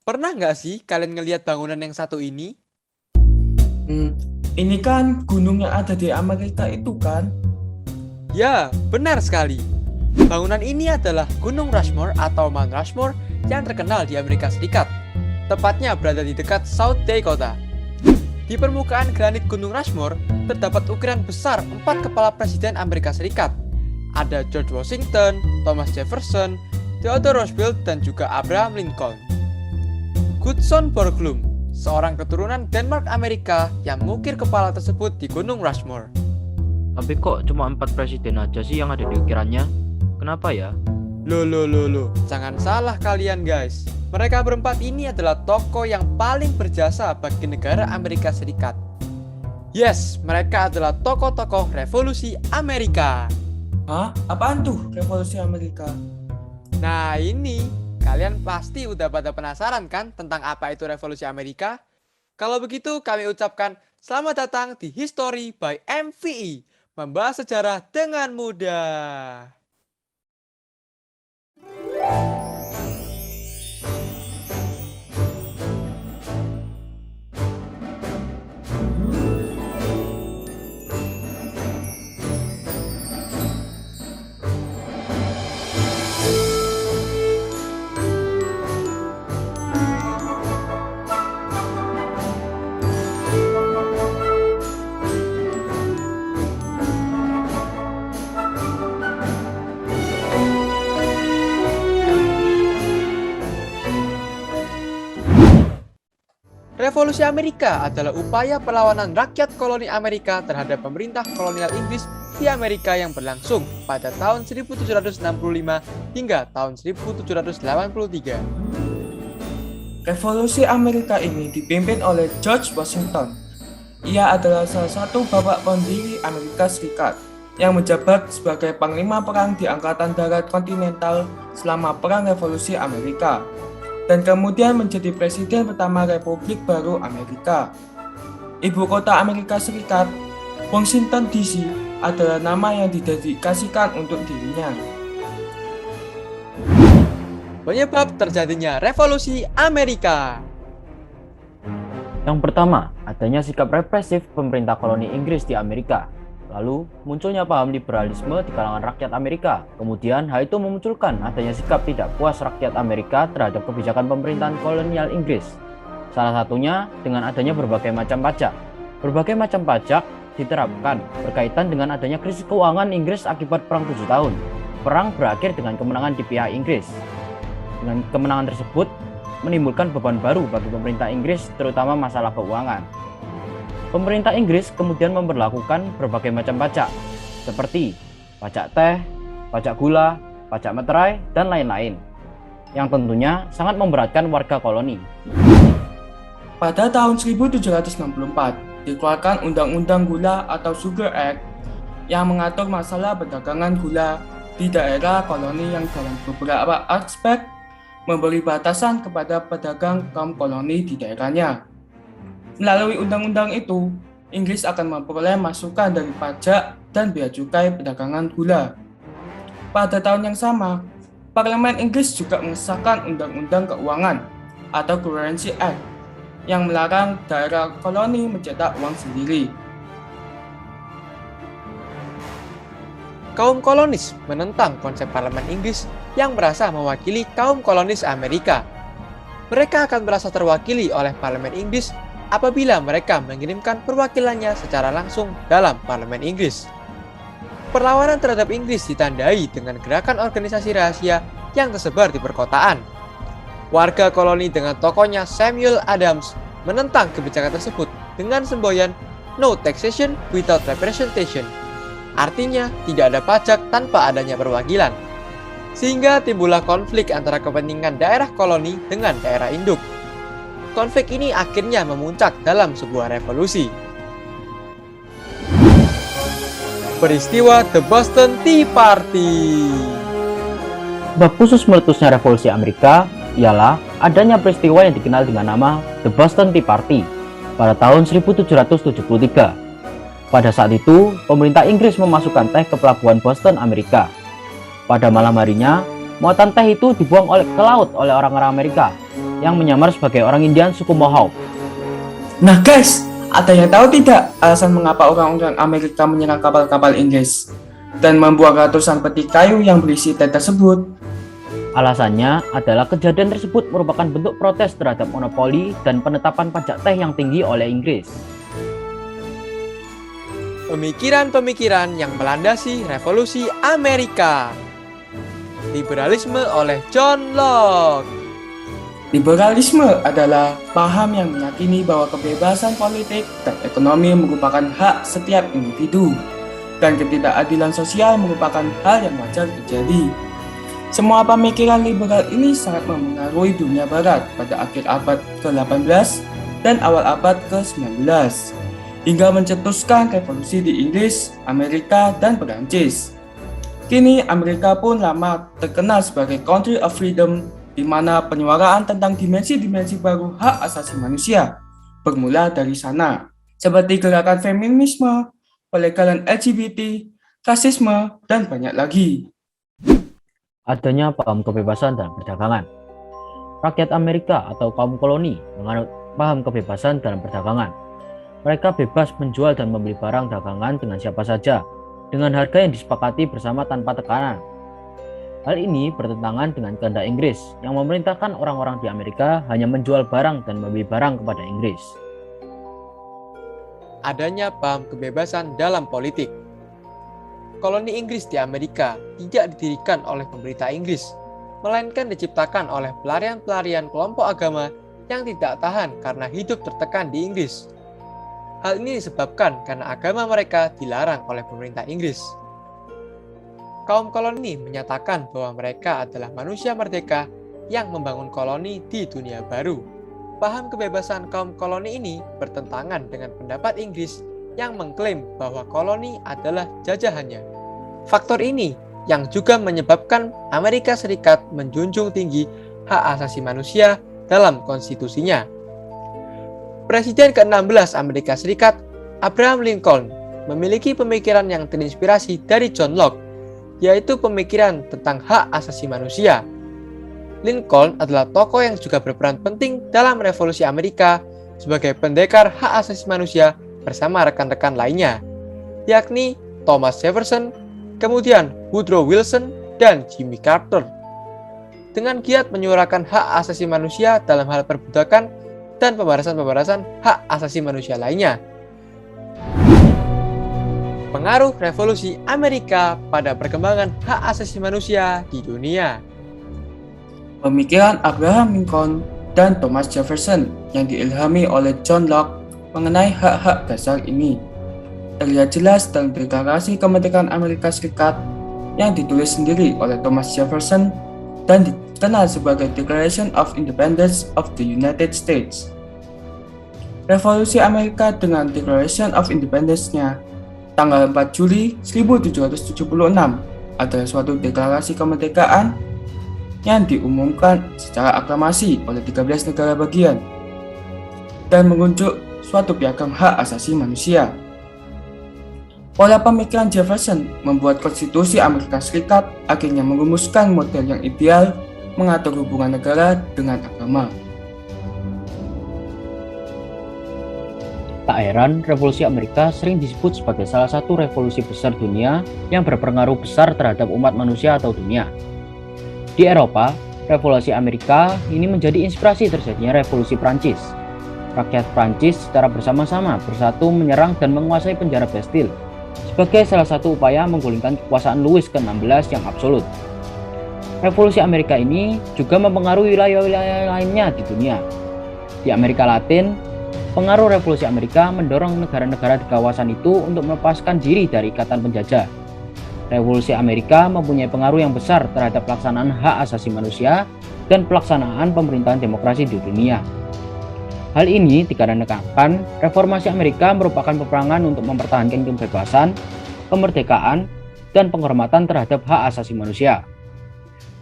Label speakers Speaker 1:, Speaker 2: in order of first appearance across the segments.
Speaker 1: Pernah nggak sih kalian ngelihat bangunan yang satu ini?
Speaker 2: Hmm, ini kan gunung yang ada di Amerika itu kan?
Speaker 1: Ya, benar sekali. Bangunan ini adalah Gunung Rushmore atau Mount Rushmore yang terkenal di Amerika Serikat. Tepatnya berada di dekat South Dakota. Di permukaan granit Gunung Rushmore terdapat ukiran besar 4 kepala presiden Amerika Serikat. Ada George Washington, Thomas Jefferson, Theodore Roosevelt, dan juga Abraham Lincoln. Goodson Borglum, seorang keturunan Denmark Amerika yang mengukir kepala tersebut di Gunung Rushmore.
Speaker 3: Tapi kok cuma 4 presiden aja sih yang ada di ukirannya? Kenapa ya?
Speaker 1: Loh, jangan salah kalian guys. Mereka berempat ini adalah tokoh yang paling berjasa bagi negara Amerika Serikat. Yes, mereka adalah tokoh-tokoh revolusi Amerika.
Speaker 2: Hah? Apaan tuh revolusi Amerika?
Speaker 1: Nah ini, kalian pasti udah pada penasaran kan tentang apa itu revolusi Amerika? Kalau begitu kami ucapkan selamat datang di History by MVI, membahas sejarah dengan mudah. Revolusi Amerika adalah upaya perlawanan rakyat koloni Amerika terhadap pemerintah kolonial Inggris di Amerika yang berlangsung pada tahun 1765 hingga tahun 1783.
Speaker 2: Revolusi Amerika ini dipimpin oleh George Washington. Ia adalah salah satu bapak pendiri Amerika Serikat yang menjabat sebagai panglima perang di Angkatan Darat Kontinental selama Perang Revolusi Amerika, dan kemudian menjadi presiden pertama Republik Baru Amerika. Ibu kota Amerika Serikat, Washington DC, adalah nama yang didedikasikan untuk dirinya.
Speaker 1: Penyebab terjadinya revolusi Amerika.
Speaker 3: Yang pertama, adanya sikap represif pemerintah koloni Inggris di Amerika. Lalu, munculnya paham liberalisme di kalangan rakyat Amerika. Kemudian, hal itu memunculkan adanya sikap tidak puas rakyat Amerika terhadap kebijakan pemerintahan kolonial Inggris. Salah satunya dengan adanya berbagai macam pajak. Berbagai macam pajak diterapkan berkaitan dengan adanya krisis keuangan Inggris akibat Perang 7 tahun. Perang berakhir dengan kemenangan di pihak Inggris. Dengan kemenangan tersebut, menimbulkan beban baru bagi pemerintah Inggris, terutama masalah keuangan. Pemerintah Inggris kemudian memberlakukan berbagai macam pajak, seperti pajak teh, pajak gula, pajak meterai, dan lain-lain, yang tentunya sangat memberatkan warga koloni.
Speaker 2: Pada tahun 1764, dikeluarkan Undang-Undang Gula atau Sugar Act yang mengatur masalah perdagangan gula di daerah koloni yang dalam beberapa aspek memberi batasan kepada pedagang kaum koloni di daerahnya. Melalui undang-undang itu, Inggris akan memperoleh masukan dari pajak dan bea cukai perdagangan gula. Pada tahun yang sama, Parlemen Inggris juga mengesahkan Undang-Undang Keuangan atau Currency Act yang melarang daerah koloni mencetak uang sendiri.
Speaker 1: Kaum kolonis menentang konsep parlemen Inggris yang merasa mewakili kaum kolonis Amerika. Mereka akan merasa terwakili oleh parlemen Inggris apabila mereka mengirimkan perwakilannya secara langsung dalam parlemen Inggris. Perlawanan terhadap Inggris ditandai dengan gerakan organisasi rahasia yang tersebar di perkotaan. Warga koloni dengan tokohnya Samuel Adams menentang kebijakan tersebut dengan semboyan "No taxation without representation". Artinya, tidak ada pajak tanpa adanya perwakilan. Sehingga timbullah konflik antara kepentingan daerah koloni dengan daerah induk. Konflik ini akhirnya memuncak dalam sebuah revolusi. Peristiwa The Boston Tea Party.
Speaker 3: Sebab khusus meletusnya revolusi Amerika ialah adanya peristiwa yang dikenal dengan nama The Boston Tea Party pada tahun 1773. Pada saat itu, pemerintah Inggris memasukkan teh ke pelabuhan Boston, Amerika. Pada malam harinya, muatan teh itu dibuang ke laut oleh orang-orang Amerika yang menyamar sebagai orang Indian suku Mohawk.
Speaker 2: Nah guys, ada yang tahu tidak alasan mengapa orang-orang Amerika menyerang kapal-kapal Inggris dan membuang ratusan peti kayu yang berisi teh tersebut?
Speaker 3: Alasannya adalah kejadian tersebut merupakan bentuk protes terhadap monopoli dan penetapan pajak teh yang tinggi oleh Inggris.
Speaker 1: Pemikiran-pemikiran yang melandasi revolusi Amerika. Liberalisme oleh John Locke.
Speaker 2: Liberalisme adalah paham yang meyakini bahwa kebebasan politik dan ekonomi merupakan hak setiap individu, dan ketidakadilan sosial merupakan hal yang wajar terjadi. Semua pemikiran liberal ini sangat memengaruhi dunia barat pada akhir abad ke-18 dan awal abad ke-19, hingga mencetuskan revolusi di Inggris, Amerika, dan Perancis. Kini Amerika pun lama terkenal sebagai country of freedom, di mana penyuaraan tentang dimensi-dimensi baru hak asasi manusia bermula dari sana, seperti gerakan feminisme, pelegalan LGBT, rasisme, dan banyak lagi.
Speaker 3: Adanya paham kebebasan dalam perdagangan. Rakyat Amerika atau kaum koloni menganut paham kebebasan dalam perdagangan. Mereka bebas menjual dan membeli barang dagangan dengan siapa saja, dengan harga yang disepakati bersama tanpa tekanan. Hal ini bertentangan dengan kehendak Inggris yang memerintahkan orang-orang di Amerika hanya menjual barang dan membeli barang kepada Inggris.
Speaker 1: Adanya paham kebebasan dalam politik. Koloni Inggris di Amerika tidak didirikan oleh pemerintah Inggris, melainkan diciptakan oleh pelarian-pelarian kelompok agama yang tidak tahan karena hidup tertekan di Inggris. Hal ini disebabkan karena agama mereka dilarang oleh pemerintah Inggris. Kaum koloni menyatakan bahwa mereka adalah manusia merdeka yang membangun koloni di dunia baru. Paham kebebasan kaum koloni ini bertentangan dengan pendapat Inggris yang mengklaim bahwa koloni adalah jajahannya. Faktor ini yang juga menyebabkan Amerika Serikat menjunjung tinggi hak asasi manusia dalam konstitusinya. Presiden ke-16 Amerika Serikat, Abraham Lincoln, memiliki pemikiran yang terinspirasi dari John Locke, yaitu pemikiran tentang hak asasi manusia. Lincoln adalah tokoh yang juga berperan penting dalam revolusi Amerika sebagai pendekar hak asasi manusia bersama rekan-rekan lainnya, yakni Thomas Jefferson, kemudian Woodrow Wilson, dan Jimmy Carter. Dengan giat menyuarakan hak asasi manusia dalam hal perbudakan dan pembatasan hak asasi manusia lainnya. Pengaruh revolusi Amerika pada perkembangan hak asasi manusia di dunia.
Speaker 2: Pemikiran Abraham Lincoln dan Thomas Jefferson yang diilhami oleh John Locke mengenai hak-hak dasar ini terlihat jelas dalam Deklarasi Kemerdekaan Amerika Serikat yang ditulis sendiri oleh Thomas Jefferson dan dikenal sebagai Declaration of Independence of the United States. Revolusi Amerika dengan Declaration of Independence-nya tanggal 4 Juli 1776 adalah suatu deklarasi kemerdekaan yang diumumkan secara aklamasi oleh 13 negara bagian dan mengunjuk suatu piagam hak asasi manusia. Pola pemikiran Jefferson membuat konstitusi Amerika Serikat akhirnya merumuskan model yang ideal mengatur hubungan negara dengan agama.
Speaker 3: Tak heran, revolusi Amerika sering disebut sebagai salah satu revolusi besar dunia yang berpengaruh besar terhadap umat manusia atau dunia. Di Eropa, revolusi Amerika ini menjadi inspirasi terjadinya revolusi Prancis. Rakyat Prancis secara bersama-sama bersatu menyerang dan menguasai penjara Bastille sebagai salah satu upaya menggulingkan kekuasaan Louis ke-16 yang absolut. Revolusi Amerika ini juga mempengaruhi wilayah-wilayah lainnya di dunia. Di Amerika Latin, pengaruh revolusi Amerika mendorong negara-negara di kawasan itu untuk melepaskan diri dari ikatan penjajah. Revolusi Amerika mempunyai pengaruh yang besar terhadap pelaksanaan hak asasi manusia dan pelaksanaan pemerintahan demokrasi di dunia. Hal ini dikarenakan reformasi Amerika merupakan peperangan untuk mempertahankan kebebasan, kemerdekaan, dan penghormatan terhadap hak asasi manusia.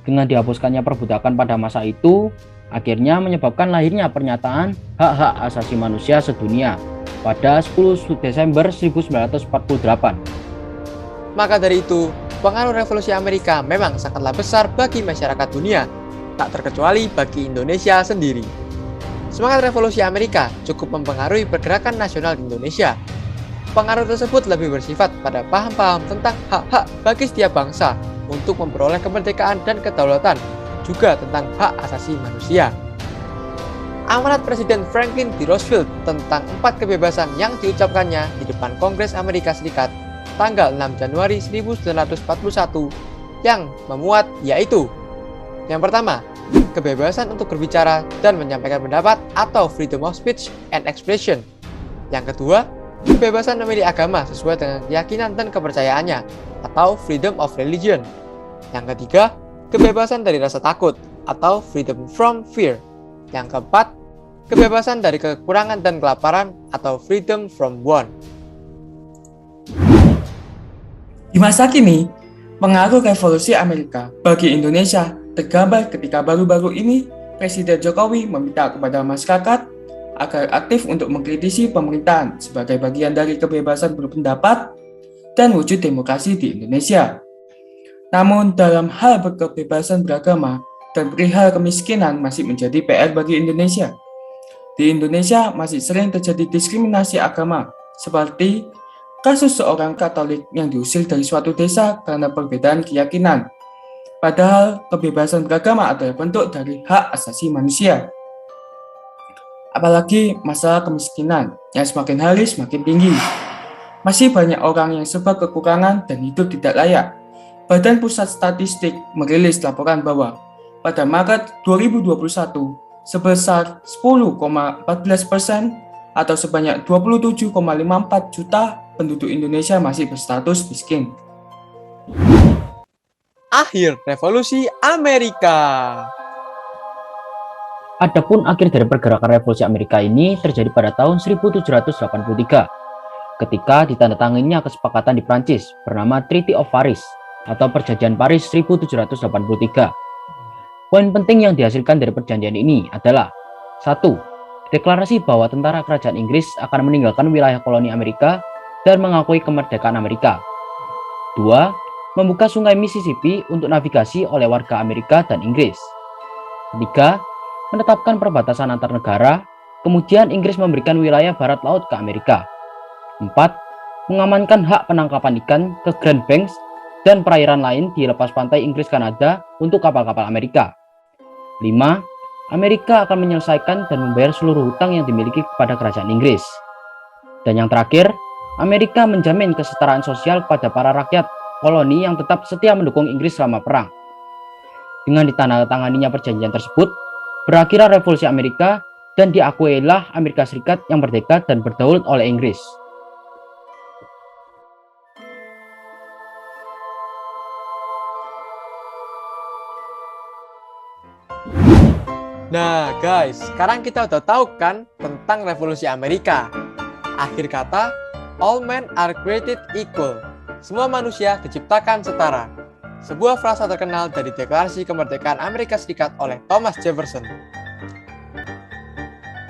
Speaker 3: Dengan dihapuskannya perbudakan pada masa itu, akhirnya menyebabkan lahirnya pernyataan hak-hak asasi manusia sedunia pada 10 Desember 1948.
Speaker 1: Maka dari itu, pengaruh revolusi Amerika memang sangatlah besar bagi masyarakat dunia, tak terkecuali bagi Indonesia sendiri. Semangat revolusi Amerika cukup mempengaruhi pergerakan nasional di Indonesia. Pengaruh tersebut lebih bersifat pada paham-paham tentang hak-hak bagi setiap bangsa untuk memperoleh kemerdekaan dan kedaulatan, juga tentang hak asasi manusia. Amanat Presiden Franklin D. Roosevelt tentang 4 kebebasan yang diucapkannya di depan Kongres Amerika Serikat tanggal 6 Januari 1941 yang memuat yaitu: yang pertama, kebebasan untuk berbicara dan menyampaikan pendapat atau freedom of speech and expression. Yang kedua, kebebasan memilih agama sesuai dengan keyakinan dan kepercayaannya atau freedom of religion. Yang ketiga, kebebasan dari rasa takut atau freedom from fear. Yang keempat, kebebasan dari kekurangan dan kelaparan atau freedom from want.
Speaker 2: Di masa kini, pengaruh revolusi Amerika bagi Indonesia tergambar ketika baru-baru ini Presiden Jokowi meminta kepada masyarakat agar aktif untuk mengkritisi pemerintahan sebagai bagian dari kebebasan berpendapat dan wujud demokrasi di Indonesia. Namun dalam hal kebebasan beragama dan perihal kemiskinan masih menjadi PR bagi Indonesia. Di Indonesia masih sering terjadi diskriminasi agama, seperti kasus seorang Katolik yang diusir dari suatu desa karena perbedaan keyakinan. Padahal kebebasan beragama adalah bentuk dari hak asasi manusia. Apalagi masalah kemiskinan yang semakin hari semakin tinggi. Masih banyak orang yang serba kekurangan dan hidup tidak layak. Badan Pusat Statistik merilis laporan bahwa pada Maret 2021 sebesar 10,14% atau sebanyak 27,54 juta penduduk Indonesia masih berstatus miskin.
Speaker 1: Akhir revolusi Amerika.
Speaker 3: Adapun akhir dari pergerakan revolusi Amerika ini terjadi pada tahun 1783 ketika ditandatanganinya kesepakatan di Prancis bernama Treaty of Paris atau Perjanjian Paris 1783. Poin penting yang dihasilkan dari perjanjian ini adalah: 1. Deklarasi bahwa tentara kerajaan Inggris akan meninggalkan wilayah koloni Amerika dan mengakui kemerdekaan Amerika. 2. Membuka sungai Mississippi untuk navigasi oleh warga Amerika dan Inggris. 3. Menetapkan perbatasan antar negara, kemudian Inggris memberikan wilayah barat laut ke Amerika. 4. Mengamankan hak penangkapan ikan ke Grand Banks dan perairan lain di lepas pantai Inggris Kanada untuk kapal-kapal Amerika. 5. Amerika akan menyelesaikan dan membayar seluruh hutang yang dimiliki kepada kerajaan Inggris. Dan yang terakhir, Amerika menjamin kesetaraan sosial kepada para rakyat koloni yang tetap setia mendukung Inggris selama perang. Dengan ditandatanganinya perjanjian tersebut, berakhirlah revolusi Amerika dan diakuilah Amerika Serikat yang merdeka dan berdaulat oleh Inggris.
Speaker 1: Nah guys, sekarang kita udah tahu kan tentang revolusi Amerika. Akhir kata, all men are created equal. Semua manusia diciptakan setara. Sebuah frasa terkenal dari Deklarasi Kemerdekaan Amerika Serikat oleh Thomas Jefferson.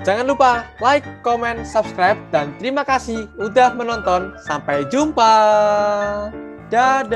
Speaker 1: Jangan lupa like, comment, subscribe, dan terima kasih udah menonton. Sampai jumpa. Dadah.